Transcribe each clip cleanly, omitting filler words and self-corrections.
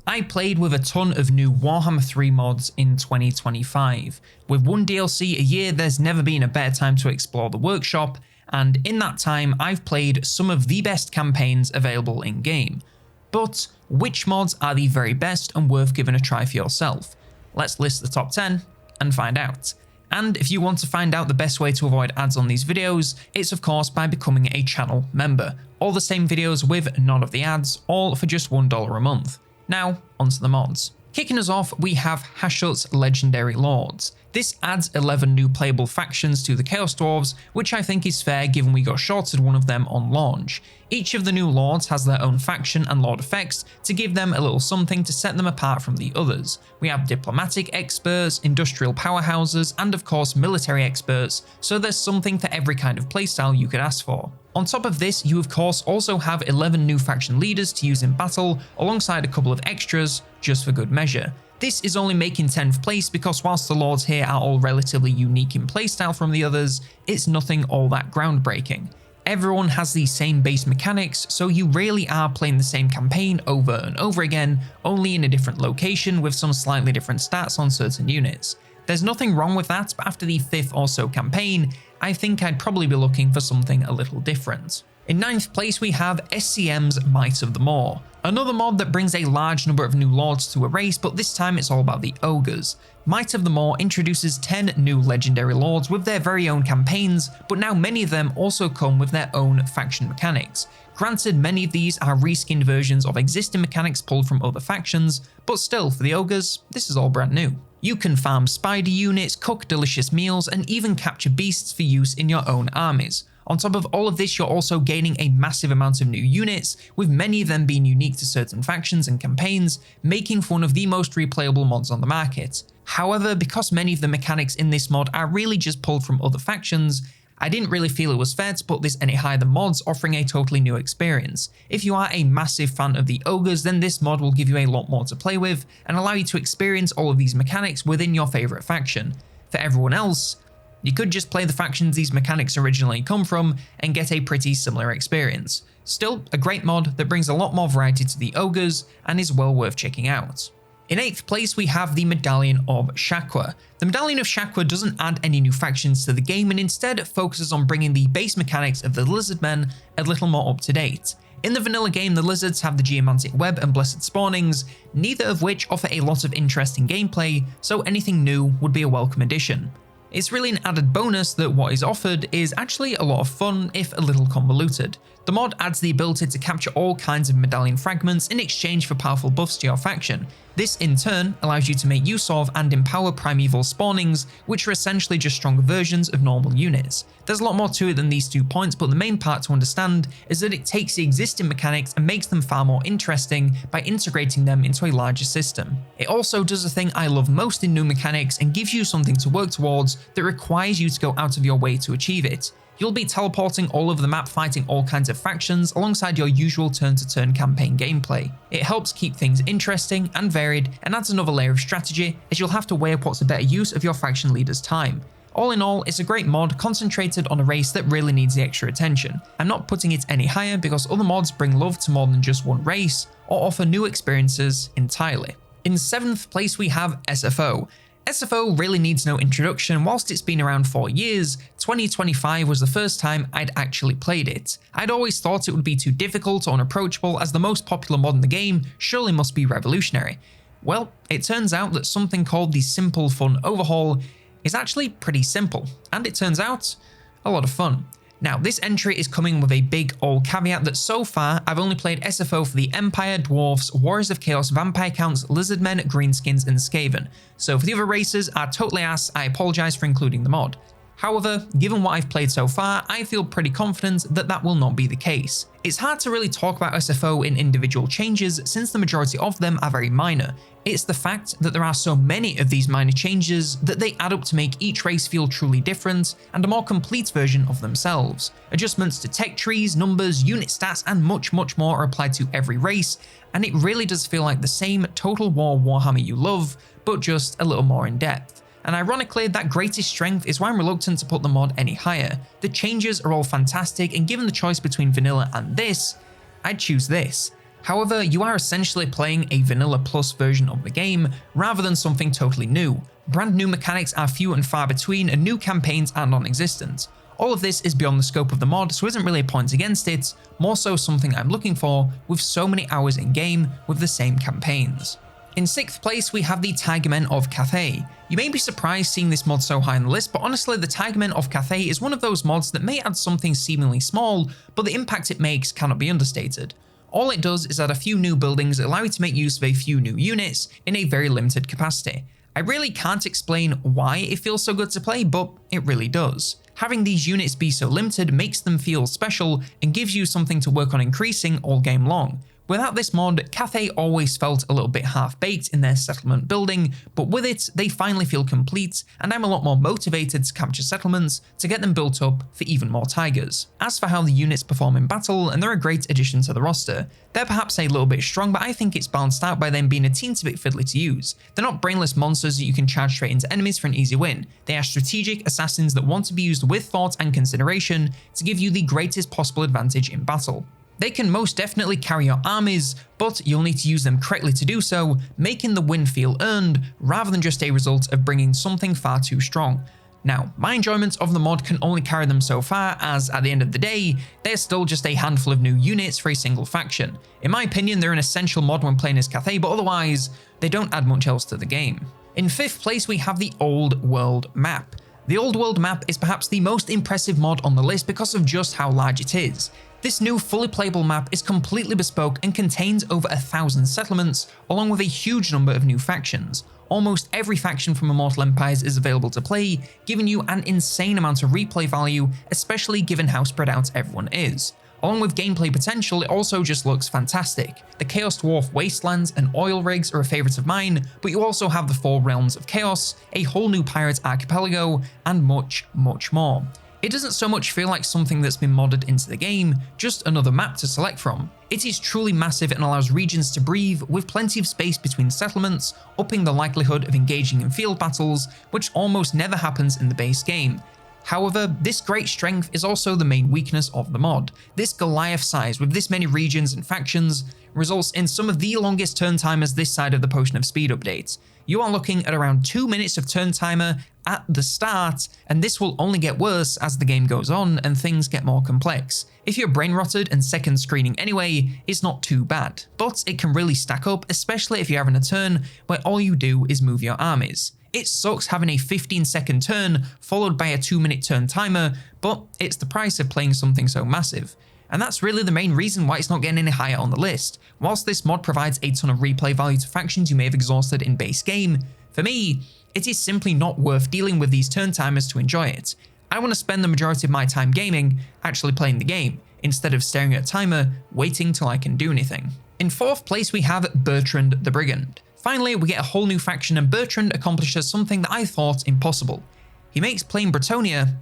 I played with a ton of new Warhammer 3 mods in 2025. With one DLC a year, there's never been a better time to explore the workshop, and in that time I've played some of the best campaigns available in game. But which mods are the very best and worth giving a try for yourself? Let's list the top 10 and find out. And if you want to find out the best way to avoid ads on these videos, it's of course by becoming a channel member. All the same videos with none of the ads, all for just $1 a month. Now, onto the mods. Kicking us off, we have Hashut's Legendary Lords. This adds 11 new playable factions to the Chaos Dwarves, which I think is fair given we got shorted one of them on launch. Each of the new lords has their own faction and lord effects to give them a little something to set them apart from the others. We have diplomatic experts, industrial powerhouses, and of course military experts, so there's something for every kind of playstyle you could ask for. On top of this, you of course also have 11 new faction leaders to use in battle, alongside a couple of extras, just for good measure. This is only making 10th place because whilst the lords here are all relatively unique in playstyle from the others, it's nothing all that groundbreaking. Everyone has the same base mechanics, so you really are playing the same campaign over and over again, only in a different location with some slightly different stats on certain units. There's nothing wrong with that, but after the 5th or so campaign, I think I'd probably be looking for something a little different. In 9th place we have SCM's Might of the Maw, another mod that brings a large number of new lords to a race, but this time it's all about the ogres. Might of the Maw introduces 10 new legendary lords with their very own campaigns, but now many of them also come with their own faction mechanics. Granted, many of these are reskinned versions of existing mechanics pulled from other factions, but still, for the ogres, this is all brand new. You can farm spider units, cook delicious meals, and even capture beasts for use in your own armies. On top of all of this, you're also gaining a massive amount of new units, with many of them being unique to certain factions and campaigns, making for one of the most replayable mods on the market. However, because many of the mechanics in this mod are really just pulled from other factions, I didn't really feel it was fair to put this any higher than mods offering a totally new experience. If you are a massive fan of the ogres, then this mod will give you a lot more to play with and allow you to experience all of these mechanics within your favourite faction. For everyone else, you could just play the factions these mechanics originally come from and get a pretty similar experience. Still, a great mod that brings a lot more variety to the ogres and is well worth checking out. In 8th place we have the Medallion of Shakwa. The Medallion of Shakwa doesn't add any new factions to the game and instead focuses on bringing the base mechanics of the Lizardmen a little more up to date. In the vanilla game, the lizards have the Geomantic Web and Blessed Spawnings, neither of which offer a lot of interesting gameplay, so anything new would be a welcome addition. It's really an added bonus that what is offered is actually a lot of fun, if a little convoluted. The mod adds the ability to capture all kinds of medallion fragments in exchange for powerful buffs to your faction. This in turn allows you to make use of and empower primeval spawnings, which are essentially just stronger versions of normal units. There's a lot more to it than these 2 points, but the main part to understand is that it takes the existing mechanics and makes them far more interesting by integrating them into a larger system. It also does the thing I love most in new mechanics and gives you something to work towards that requires you to go out of your way to achieve it. You'll be teleporting all over the map fighting all kinds of factions alongside your usual turn-to-turn campaign gameplay. It helps keep things interesting and varied and adds another layer of strategy as you'll have to weigh up what's a better use of your faction leader's time. All in all, it's a great mod concentrated on a race that really needs the extra attention. I'm not putting it any higher because other mods bring love to more than just one race or offer new experiences entirely. In 7th place we have SFO. SFO really needs no introduction. Whilst it's been around for years, 2025 was the first time I'd actually played it. I'd always thought it would be too difficult or unapproachable as the most popular mod in the game surely must be revolutionary. Well, it turns out that something called the Simple Fun Overhaul is actually pretty simple, and it turns out a lot of fun. Now, this entry is coming with a big old caveat that so far I've only played SFO for the Empire, Dwarfs, Warriors of Chaos, Vampire Counts, Lizardmen, Greenskins, and Skaven. So for the other races are totally ass, I apologise for including the mod. However, given what I've played so far, I feel pretty confident that that will not be the case. It's hard to really talk about SFO in individual changes since the majority of them are very minor. It's the fact that there are so many of these minor changes that they add up to make each race feel truly different and a more complete version of themselves. Adjustments to tech trees, numbers, unit stats, and much more are applied to every race, and it really does feel like the same Total War Warhammer you love, but just a little more in depth. And ironically, that greatest strength is why I'm reluctant to put the mod any higher. The changes are all fantastic, and given the choice between vanilla and this, I'd choose this. However, you are essentially playing a vanilla plus version of the game rather than something totally new. Brand new mechanics are few and far between and new campaigns are non-existent. All of this is beyond the scope of the mod, so isn't really a point against it, more so something I'm looking for with so many hours in game with the same campaigns. In 6th place, we have the Tigermen of Cathay. You may be surprised seeing this mod so high on the list, but honestly the Tigermen of Cathay is one of those mods that may add something seemingly small, but the impact it makes cannot be understated. All it does is add a few new buildings that allow you to make use of a few new units in a very limited capacity. I really can't explain why it feels so good to play, but it really does. Having these units be so limited makes them feel special and gives you something to work on increasing all game long. Without this mod, Cathay always felt a little bit half-baked in their settlement building, but with it, they finally feel complete, and I'm a lot more motivated to capture settlements to get them built up for even more tigers. As for how the units perform in battle, and they're a great addition to the roster, they're perhaps a little bit strong, but I think it's balanced out by them being a teensy bit fiddly to use. They're not brainless monsters that you can charge straight into enemies for an easy win. They are strategic assassins that want to be used with thought and consideration to give you the greatest possible advantage in battle. They can most definitely carry your armies, but you'll need to use them correctly to do so, making the win feel earned rather than just a result of bringing something far too strong. Now, my enjoyment of the mod can only carry them so far, as at the end of the day, they're still just a handful of new units for a single faction. In my opinion, they're an essential mod when playing as Cathay, but otherwise, they don't add much else to the game. In 5th place, we have the Old World map. The Old World map is perhaps the most impressive mod on the list because of just how large it is. This new fully playable map is completely bespoke and contains over 1,000 settlements, along with a huge number of new factions. Almost every faction from Immortal Empires is available to play, giving you an insane amount of replay value, especially given how spread out everyone is. Along with gameplay potential, it also just looks fantastic. The Chaos Dwarf Wastelands and Oil Rigs are a favourite of mine, but you also have the 4 Realms of Chaos, a whole new pirate archipelago, and much, much more. It doesn't so much feel like something that's been modded into the game, just another map to select from. It is truly massive and allows regions to breathe, with plenty of space between settlements, upping the likelihood of engaging in field battles, which almost never happens in the base game. However, this great strength is also the main weakness of the mod. This Goliath size with this many regions and factions results in some of the longest turn timers this side of the Potion of Speed update. You are looking at around 2 minutes of turn timer at the start, and this will only get worse as the game goes on and things get more complex. If you're brain rotted and second screening anyway, it's not too bad, but it can really stack up, especially if you're having a turn where all you do is move your armies. It sucks having a 15-second turn followed by a 2-minute turn timer, but it's the price of playing something so massive. And that's really the main reason why it's not getting any higher on the list. Whilst this mod provides a ton of replay value to factions you may have exhausted in base game, for me, it is simply not worth dealing with these turn timers to enjoy it. I want to spend the majority of my time gaming actually playing the game, instead of staring at a timer, waiting till I can do anything. In 4th place, we have Bertrand the Brigand. Finally, we get a whole new faction, and Bertrand accomplishes something that I thought impossible. He makes playing Bretonnia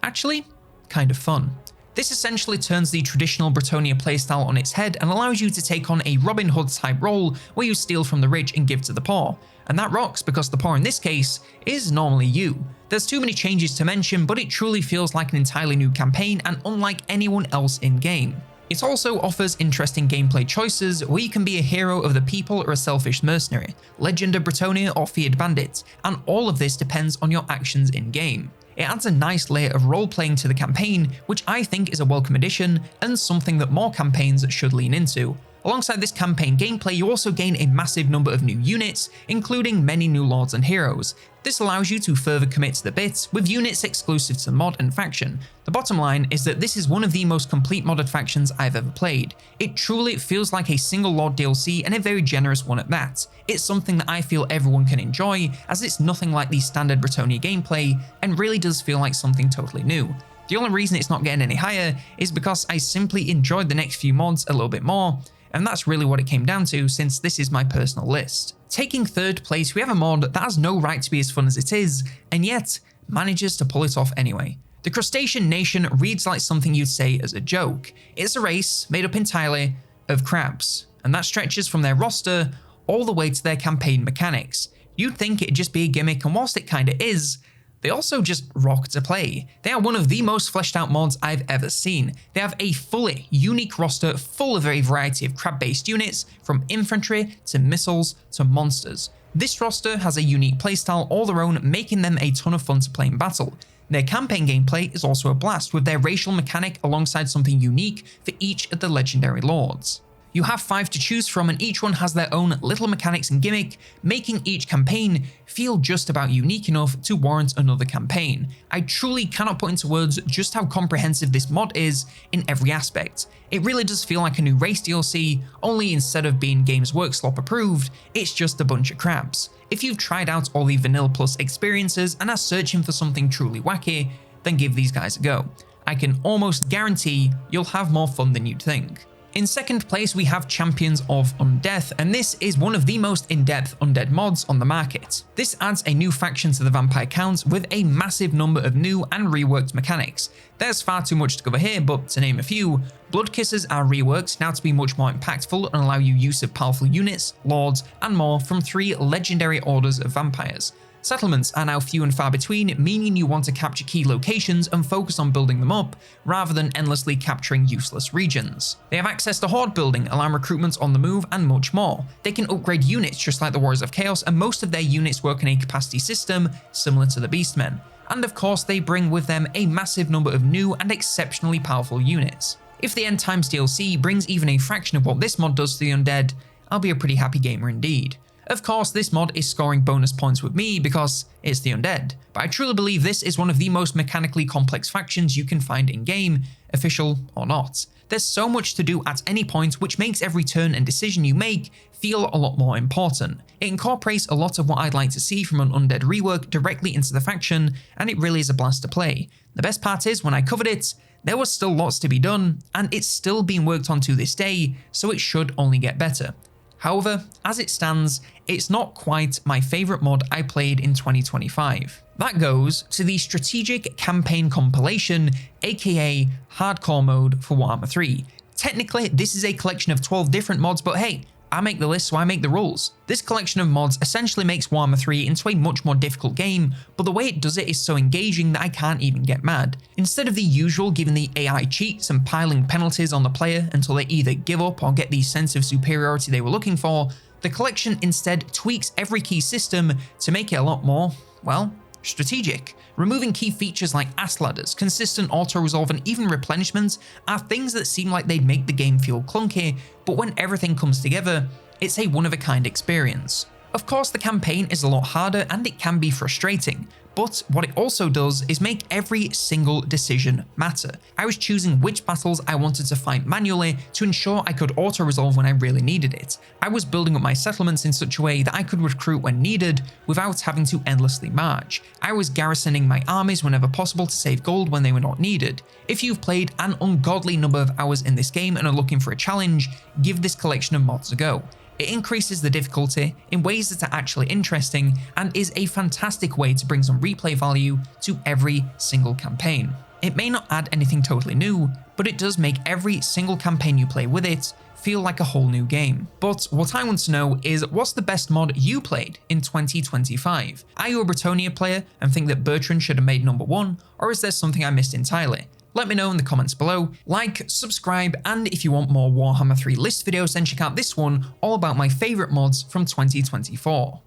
actually kind of fun. This essentially turns the traditional Bretonnia playstyle on its head and allows you to take on a Robin Hood type role where you steal from the rich and give to the poor. And that rocks because the poor in this case is normally you. There's too many changes to mention, but it truly feels like an entirely new campaign and unlike anyone else in game. It also offers interesting gameplay choices where you can be a hero of the people or a selfish mercenary, legend of Bretonnia or feared bandit, and all of this depends on your actions in game. It adds a nice layer of role-playing to the campaign, which I think is a welcome addition and something that more campaigns should lean into. Alongside this campaign gameplay, you also gain a massive number of new units, including many new lords and heroes. This allows you to further commit to the bits, with units exclusive to mod and faction. The bottom line is that this is one of the most complete modded factions I've ever played. It truly feels like a single lord DLC and a very generous one at that. It's something that I feel everyone can enjoy, as it's nothing like the standard Bretonnia gameplay, and really does feel like something totally new. The only reason it's not getting any higher is because I simply enjoyed the next few mods a little bit more, and that's really what it came down to, since this is my personal list. Taking 3rd place, we have a mod that has no right to be as fun as it is, and yet manages to pull it off anyway. The Crustacean Nation reads like something you'd say as a joke. It's a race made up entirely of crabs, and that stretches from their roster all the way to their campaign mechanics. You'd think it'd just be a gimmick, and whilst it kinda is, They also just rock to play. They are one of the most fleshed out mods I've ever seen. They have a fully unique roster full of a variety of crab-based units, from infantry to missiles to monsters. This roster has a unique playstyle all their own, making them a ton of fun to play in battle. Their campaign gameplay is also a blast, with their racial mechanic alongside something unique for each of the legendary lords. You have 5 to choose from, and each one has their own little mechanics and gimmick, making each campaign feel just about unique enough to warrant another campaign. I truly cannot put into words just how comprehensive this mod is in every aspect. It really does feel like a new race DLC, only instead of being Games Workshop approved, it's just a bunch of crabs. If you've tried out all the Vanilla Plus experiences and are searching for something truly wacky, then give these guys a go. I can almost guarantee you'll have more fun than you'd think. In second place, we have Champions of Undeath, and this is one of the most in-depth undead mods on the market. This adds a new faction to the vampire count with a massive number of new and reworked mechanics. There's far too much to cover here, but to name a few, Blood Kissers are reworked now to be much more impactful and allow you use of powerful units, lords, and more from 3 legendary orders of vampires. Settlements are now few and far between, meaning you want to capture key locations and focus on building them up, rather than endlessly capturing useless regions. They have access to horde building, allowing recruitment on the move, and much more. They can upgrade units just like the Warriors of Chaos, and most of their units work in a capacity system similar to the Beastmen. And of course, they bring with them a massive number of new and exceptionally powerful units. If the End Times DLC brings even a fraction of what this mod does to the undead, I'll be a pretty happy gamer indeed. Of course, this mod is scoring bonus points with me because it's the undead, but I truly believe this is one of the most mechanically complex factions you can find in-game, official or not. There's so much to do at any point, which makes every turn and decision you make feel a lot more important. It incorporates a lot of what I'd like to see from an undead rework directly into the faction, and it really is a blast to play. The best part is, when I covered it, there was still lots to be done, and it's still being worked on to this day, so it should only get better. However, as it stands, it's not quite my favourite mod I played in 2025. That goes to the Strategic Campaign Compilation, aka Hardcore Mode for Warhammer 3. Technically, this is a collection of 12 different mods, but hey, I make the list, so I make the rules. This collection of mods essentially makes Warhammer 3 into a much more difficult game, but the way it does it is so engaging that I can't even get mad. Instead of the usual giving the AI cheats and piling penalties on the player until they either give up or get the sense of superiority they were looking for, the collection instead tweaks every key system to make it a lot more, well, strategic. Removing key features like ass ladders, consistent auto-resolve, and even replenishment are things that seem like they'd make the game feel clunky, but when everything comes together, it's a one-of-a-kind experience. Of course, the campaign is a lot harder and it can be frustrating, but what it also does is make every single decision matter. I was choosing which battles I wanted to fight manually to ensure I could auto-resolve when I really needed it. I was building up my settlements in such a way that I could recruit when needed without having to endlessly march. I was garrisoning my armies whenever possible to save gold when they were not needed. If you've played an ungodly number of hours in this game and are looking for a challenge, give this collection of mods a go. It increases the difficulty in ways that are actually interesting and is a fantastic way to bring some replay value to every single campaign. It may not add anything totally new, but it does make every single campaign you play with it feel like a whole new game. But what I want to know is, what's the best mod you played in 2025? Are you a Bretonnia player and think that Bertrand should have made number 1, or is there something I missed entirely? Let me know in the comments below. Like, subscribe, and if you want more Warhammer 3 list videos, then check out this one all about my favourite mods from 2024.